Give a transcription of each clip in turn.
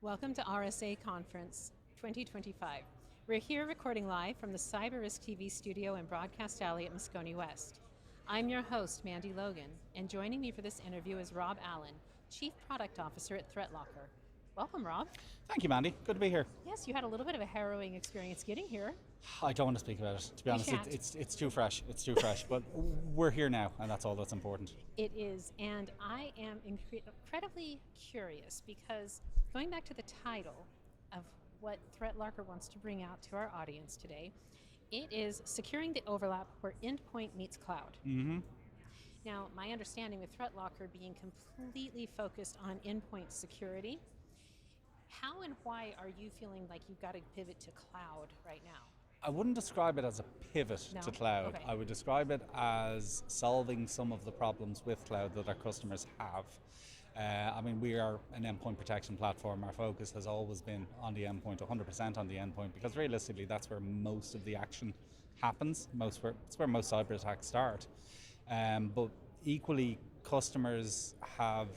Welcome to RSA Conference 2025. We're here recording live from the Cyber Risk TV studio in Broadcast Alley at Moscone West. I'm your host, Mandy Logan, and joining me for this interview is Rob Allen, Chief Product Officer at ThreatLocker. Welcome, Rob. Thank you, Mandy. Good to be here. Yes, you had a little bit of a harrowing experience getting here. I don't want to speak about it, to be honest. It's too fresh. It's too fresh, but we're here now, and that's all that's important. It is, and I am incredibly curious because going back to the title of what ThreatLocker wants to bring out to our audience today, it is securing the overlap where endpoint meets cloud. Mm-hmm. Now, my understanding with ThreatLocker being completely focused on endpoint security, how and why are you feeling like you've got to pivot to cloud right now? I wouldn't describe it as a pivot to cloud. Okay. I would describe it as solving some of the problems with cloud that our customers have. We are an endpoint protection platform. Our focus has always been on the endpoint, 100% on the endpoint, because realistically that's where most of the action happens. It's where most cyber attacks start. But equally, customers have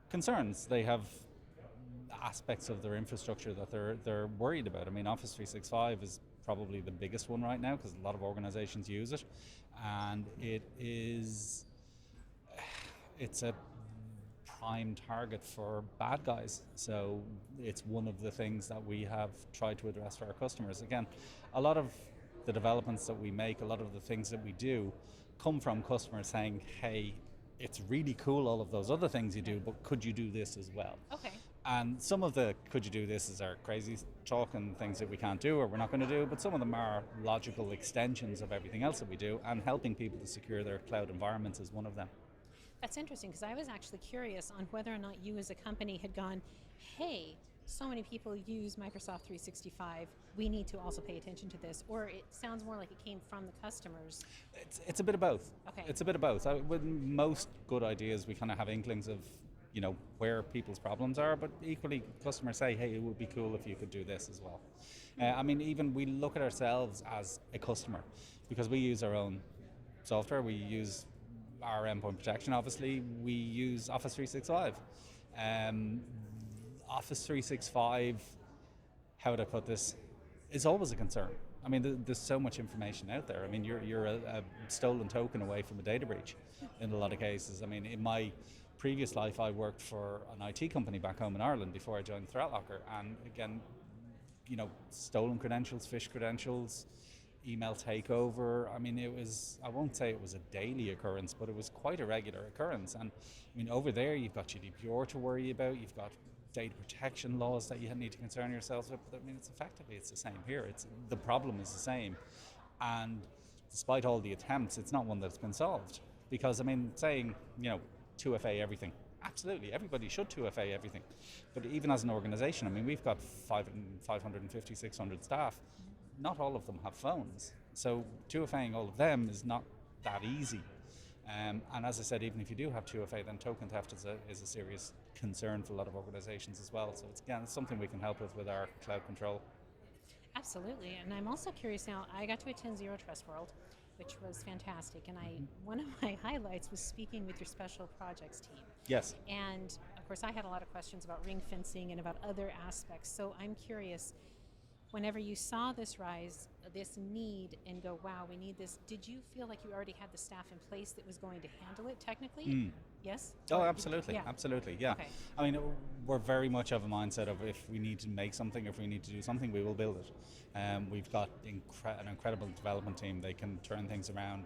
concerns. They have aspects of their infrastructure that they're worried about. I mean, Office 365 is probably the biggest one right now because a lot of organizations use it, and it's a prime target for bad guys. So it's one of the things that we have tried to address for our customers. Again, a lot of the developments that we make, a lot of the things that we do come from customers saying, hey, it's really cool all of those other things you do, but could you do this as well? Okay. And some of the could you do this is our crazy talk and things that we can't do or we're not going to do, but some of them are logical extensions of everything else that we do, and helping people to secure their cloud environments is one of them. That's interesting, because I was actually curious on whether or not you as a company had gone, hey, so many people use Microsoft 365, we need to also pay attention to this, or it sounds more like it came from the customers. It's a bit of both. Okay. It's a bit of both. With most good ideas, we kind of have inklings of where people's problems are, but equally customers say, hey, it would be cool if you could do this as well. Even we look at ourselves as a customer because we use our own software, we use our endpoint protection, obviously, we use Office 365. Office 365, how would I put this, is always a concern. I mean, there's so much information out there. I mean, you're a stolen token away from a data breach in a lot of cases. I mean, in my previous life, I worked for an IT company back home in Ireland before I joined ThreatLocker. And again, stolen credentials, phish credentials, email takeover. I mean, I won't say it was a daily occurrence, but it was quite a regular occurrence. And I mean, over there, you've got GDPR to worry about, you've got data protection laws that you need to concern yourselves with. But I mean, it's the same here. The problem is the same. And despite all the attempts, it's not one that's been solved. Because, I mean, saying, 2FA everything. Absolutely, everybody should 2FA everything. But even as an organization, I mean, we've got 550, 600 staff. Not all of them have phones. So 2FAing all of them is not that easy. And as I said, even if you do have 2FA, then token theft is a serious concern for a lot of organizations as well. So it's something we can help with our cloud control. Absolutely, and I'm also curious now, I got to attend Zero Trust World, which was fantastic, and one of my highlights was speaking with your special projects team. Yes. And of course I had a lot of questions about ring fencing and about other aspects, so I'm curious, whenever you saw this rise, this need, and go, wow, we need this, did you feel like you already had the staff in place that was going to handle it technically? Yes? Oh, absolutely, yeah. Absolutely, yeah. Okay. I mean, we're very much of a mindset of if we need to make something, if we need to do something, we will build it. We've got an incredible development team. They can turn things around,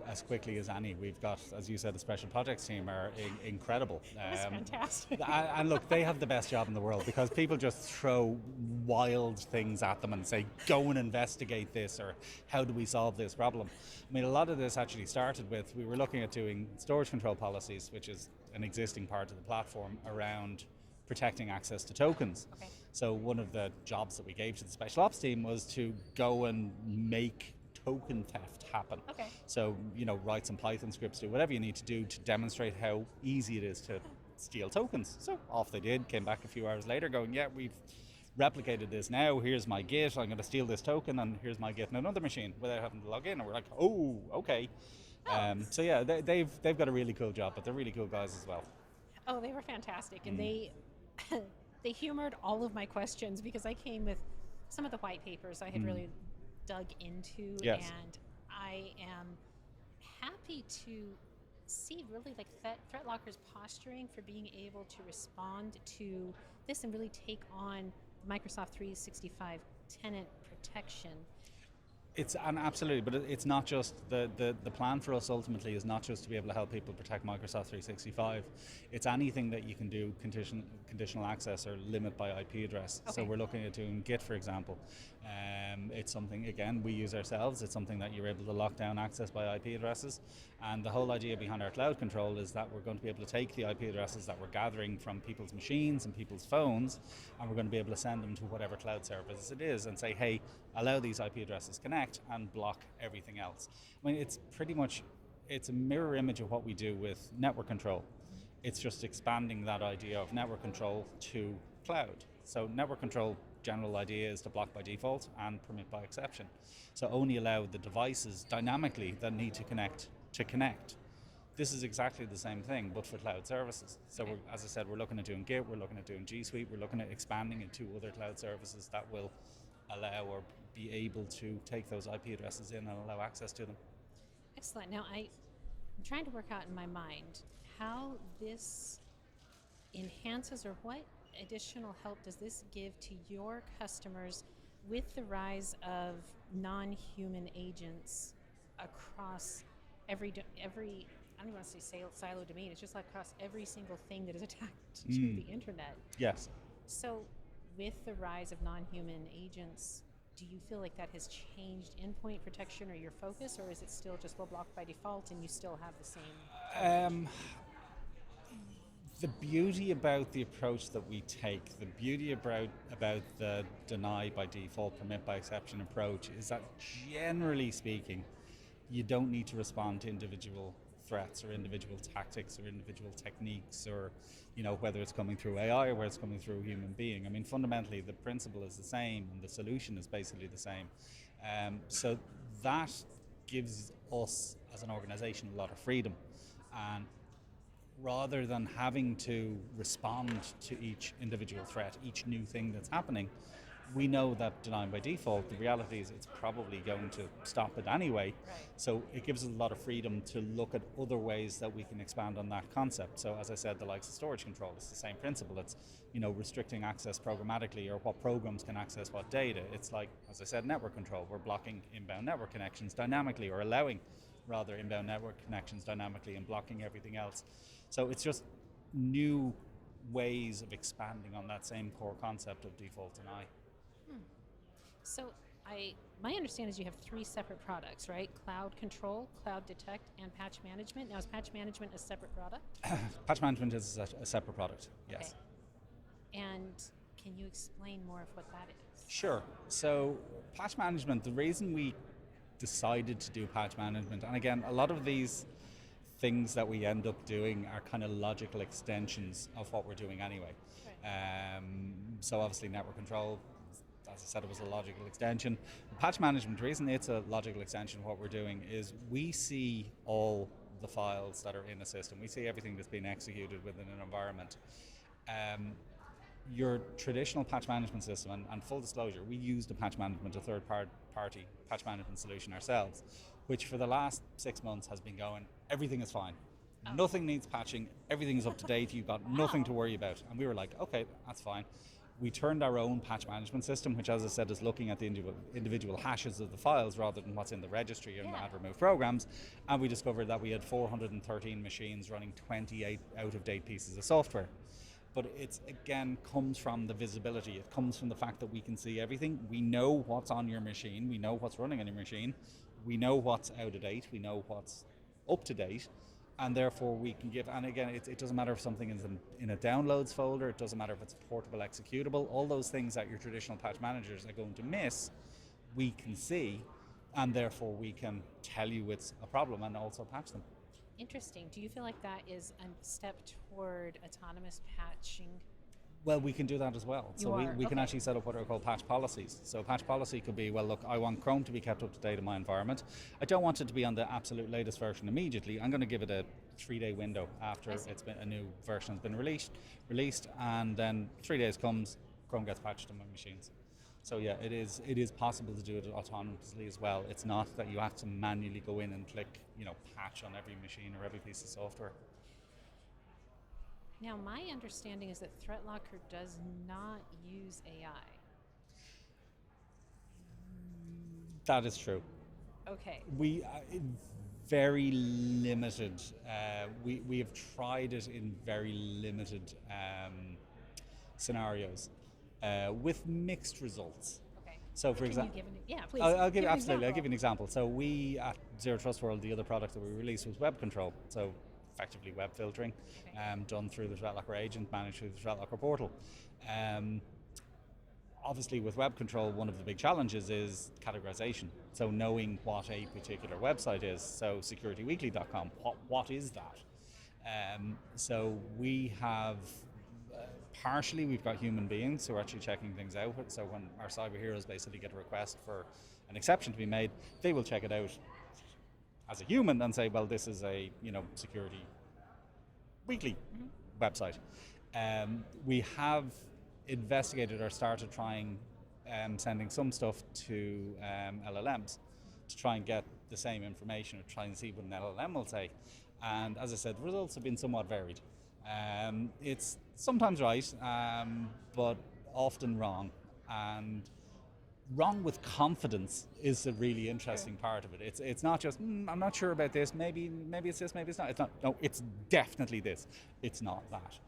as quickly as any. We've got, as you said, the special projects team are incredible. That's fantastic. And look, they have the best job in the world because people just throw wild things at them and say, go and investigate this, or how do we solve this problem? I mean, a lot of this actually started with, we were looking at doing storage control policies, which is an existing part of the platform around protecting access to tokens. Okay. So one of the jobs that we gave to the special ops team was to go and make token theft happen. Okay. So, write some Python scripts, do whatever you need to do to demonstrate how easy it is to steal tokens. So off they did, came back a few hours later going, yeah, we've replicated this now, here's my Git, I'm going to steal this token, and here's my Git in another machine without having to log in. And we're like, oh, okay. So yeah, they've got a really cool job, but they're really cool guys as well. Oh, they were fantastic, and they they humored all of my questions because I came with some of the white papers I had really dug into, Yes. and I am happy to see really like ThreatLocker's posturing for being able to respond to this and really take on the Microsoft 365 tenant protection. It's and absolutely, but it's not just the plan for us ultimately is not just to be able to help people protect Microsoft 365. It's anything that you can do conditional access or limit by IP address. Okay. So we're looking at doing Git, for example. It's something again we use ourselves. It's something that you're able to lock down access by IP addresses, and the whole idea behind our cloud control is that we're going to be able to take the IP addresses that we're gathering from people's machines and people's phones, and we're going to be able to send them to whatever cloud service it is, and say, hey, allow these IP addresses connect and block everything else. I mean, it's pretty much, it's a mirror image of what we do with network control. It's just expanding that idea of network control to cloud. So network control, general idea is to block by default and permit by exception. So only allow the devices dynamically that need to connect to connect. This is exactly the same thing, but for cloud services. So Okay. as I said, we're looking at doing Git, we're looking at doing G Suite, we're looking at expanding into other cloud services that will allow or be able to take those IP addresses in and allow access to them. Excellent. Now I'm trying to work out in my mind how this enhances or what additional help does this give to your customers with the rise of non-human agents across every I don't want to say silo domain. It's just like across every single thing that is attached to the internet. Yes. So, with the rise of non-human agents, do you feel like that has changed endpoint protection or your focus, or is it still just well blocked by default and you still have the same coverage? The beauty about the approach that we take, the beauty about the deny by default, permit by exception approach is that generally speaking, you don't need to respond to individual threats or individual tactics or individual techniques, or whether it's coming through AI or whether it's coming through a human being. I mean, fundamentally the principle is the same and the solution is basically the same. So that gives us as an organization a lot of freedom, and rather than having to respond to each individual threat, each new thing that's happening, we know that denying by default, the reality is it's probably going to stop it anyway. Right. So it gives us a lot of freedom to look at other ways that we can expand on that concept. So as I said, the likes of storage control, it's the same principle. It's restricting access programmatically, or what programs can access what data. It's like, as I said, network control. We're blocking inbound network connections dynamically, or allowing rather inbound network connections dynamically and blocking everything else. So it's just new ways of expanding on that same core concept of default deny. So my understanding is you have three separate products, right? Cloud Control, Cloud Detect, and Patch Management. Now, is Patch Management a separate product? Patch management is a separate product, yes. Okay. And can you explain more of what that is? Sure. So patch management, the reason we decided to do patch management, and again, a lot of these things that we end up doing are kind of logical extensions of what we're doing anyway. Right. So obviously network control, as I said, it was a logical extension. Patch management, the reason it's a logical extension of what we're doing is we see all the files that are in a system. We see everything that's being executed within an environment. Your traditional patch management system, and full disclosure, we used a patch management, a third-party patch management solution ourselves, which for the last 6 months has been going, everything is fine. Nothing needs patching, everything is up to date, you've got nothing to worry about. And we were like, okay, that's fine. We turned our own patch management system, which, as I said, is looking at the individual hashes of the files rather than what's in the registry and the add remove programs. And we discovered that we had 413 machines running 28 out-of-date pieces of software. But it's, again, comes from the visibility. It comes from the fact that we can see everything. We know what's on your machine. We know what's running on your machine. We know what's out of date. We know what's up to date. And therefore we can give, and again, it doesn't matter if something is in a downloads folder, it doesn't matter if it's portable executable, all those things that your traditional patch managers are going to miss, we can see, and therefore we can tell you it's a problem and also patch them. Interesting. Do you feel like that is a step toward autonomous patching? Well, we can do that as well. You So are? we can Okay. actually set up what are called patch policies. So a patch policy could be, well, look, I want Chrome to be kept up to date in my environment. I don't want it to be on the absolute latest version immediately. I'm going to give it a 3-day window after I see. it's been a new version has been released, and then 3 days comes, Chrome gets patched on my machines. So yeah, it is possible to do it autonomously as well. It's not that you have to manually go in and click, patch on every machine or every piece of software. Now, my understanding is that ThreatLocker does not use AI. That is true. Okay. We very limited. We have tried it in very limited scenarios with mixed results. Okay. So, for Can you example, give an yeah, please? I'll give an absolutely. I'll example. give you an example. So, we at Zero Trust World, the other product that we released was web control. So, effectively web filtering, Okay. done through the ThreatLocker agent, managed through the ThreatLocker portal. Um, Obviously, with web control, one of the big challenges is categorization. So knowing what a particular website is. So securityweekly.com, what is that? So we have partially we've got human beings who are actually checking things out. So when our cyber heroes basically get a request for an exception to be made, they will check it out as a human and say, well, this is a security weekly website. We have investigated or started trying sending some stuff to LLMs to try and get the same information or try and see what an LLM will say. And as I said, the results have been somewhat varied. It's sometimes right, but often wrong. And wrong with confidence is a really interesting part of it. It's not just I'm not sure about this. Maybe it's this. Maybe it's not. It's not. No, it's definitely this. It's not that.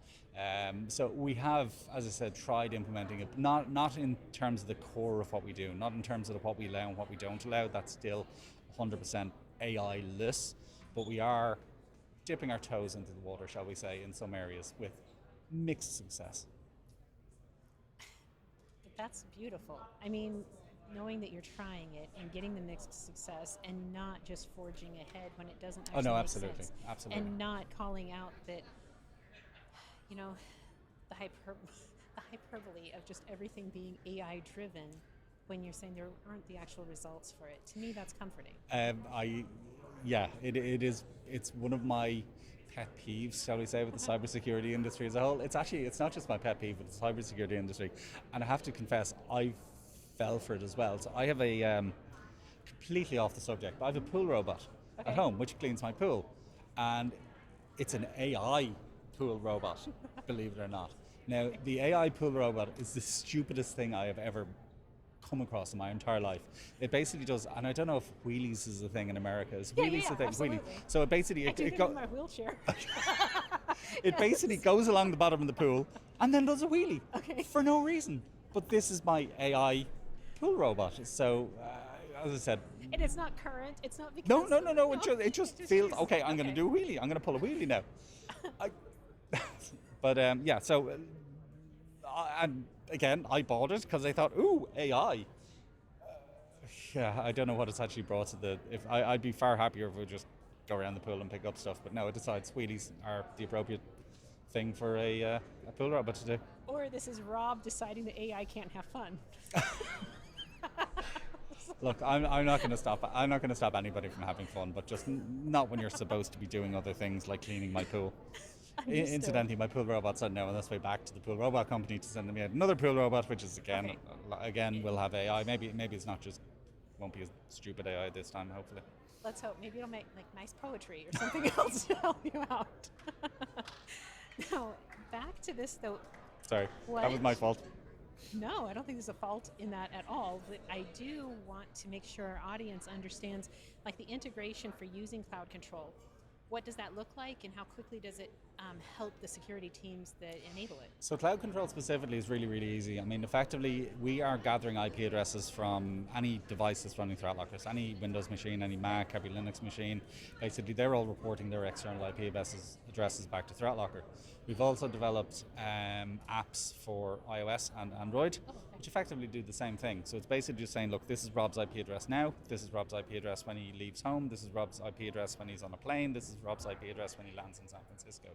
So we have, as I said, tried implementing it. Not in terms of the core of what we do. Not in terms of what we allow and what we don't allow. That's still 100% AI-less. But we are dipping our toes into the water, shall we say, in some areas with mixed success. But that's beautiful. I mean, knowing that you're trying it and getting the mixed success and not just forging ahead when it doesn't actually Oh no, make absolutely, sense. absolutely. And not calling out that, you know, the, the hyperbole of just everything being AI driven when you're saying there aren't the actual results for it. To me, that's comforting. It is. It's one of my pet peeves, shall we say, with the cybersecurity industry as a whole. It's not just my pet peeve with the cybersecurity industry, and I have to confess, I fell for it as well. So I have a completely off the subject, but I have a pool robot Okay. at home which cleans my pool, and it's an AI pool robot, believe it or not. Now, the AI pool robot is the stupidest thing I have ever come across in my entire life. It basically does, and I don't know if wheelies is a thing in America. Is wheelies a thing? Absolutely. So it basically I do it in my wheelchair. it basically goes along the bottom of the pool and then does a wheelie Okay. for no reason. But this is my AI pool robot. So as I said, And it's not current. It's not because no. It just feels uses- okay. I'm going to do a wheelie. I'm going to pull a wheelie now. But yeah. So and again, I bought it because I thought, ooh, AI. Yeah, I don't know what it's actually brought to the. If I'd be far happier if we just go around the pool and pick up stuff. But no, it decides wheelies are the appropriate thing for a pool robot to do. Or this is Rob deciding that AI can't have fun. Look, I'm not going to stop. I'm not going to stop anybody from having fun, but just not when you're supposed to be doing other things like cleaning my pool. Understood. Incidentally, my pool robot's on now on this way back to the pool robot company to send me another pool robot, which is again will have AI. Maybe it's not just won't be as stupid AI this time. Hopefully. Let's hope. Maybe it'll make like nice poetry or something else to help you out. Now, back to this though. Sorry, What? that was my fault. No, I don't think there's a fault in that at all. But I do want to make sure our audience understands like the integration for using cloud control. What does that look like, and how quickly does it help the security teams that enable it? So cloud control specifically is really, really easy. I mean, effectively, we are gathering IP addresses from any device that's running ThreatLocker. So any Windows machine, any Mac, every Linux machine. Basically, they're all reporting their external IP addresses back to ThreatLocker. We've also developed apps for iOS and Android, which effectively do the same thing. So it's basically just saying, look, this is Rob's IP address now, this is Rob's IP address when he leaves home, this is Rob's IP address when he's on a plane, this is Rob's IP address when he lands in San Francisco.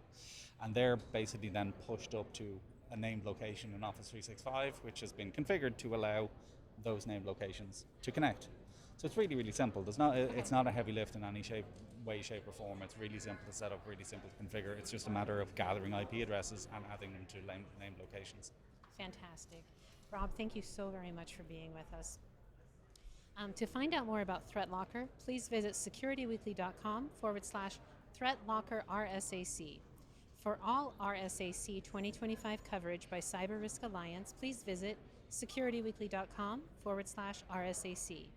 And they're basically then pushed up to a named location in Office 365, which has been configured to allow those named locations to connect. So it's really, really simple. It's not a heavy lift in any way, shape, or form. It's really simple to set up, really simple to configure. It's just a matter of gathering IP addresses and adding them to named locations. Fantastic. Rob, thank you so very much for being with us. To find out more about ThreatLocker, please visit securityweekly.com/ThreatLocker RSAC. For all RSAC 2025 coverage by Cyber Risk Alliance, please visit securityweekly.com/RSAC.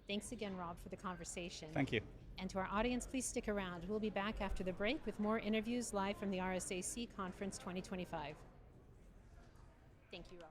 Thanks again, Rob, for the conversation. Thank you. And to our audience, please stick around. We'll be back after the break with more interviews live from the RSAC Conference 2025. Thank you, Rob.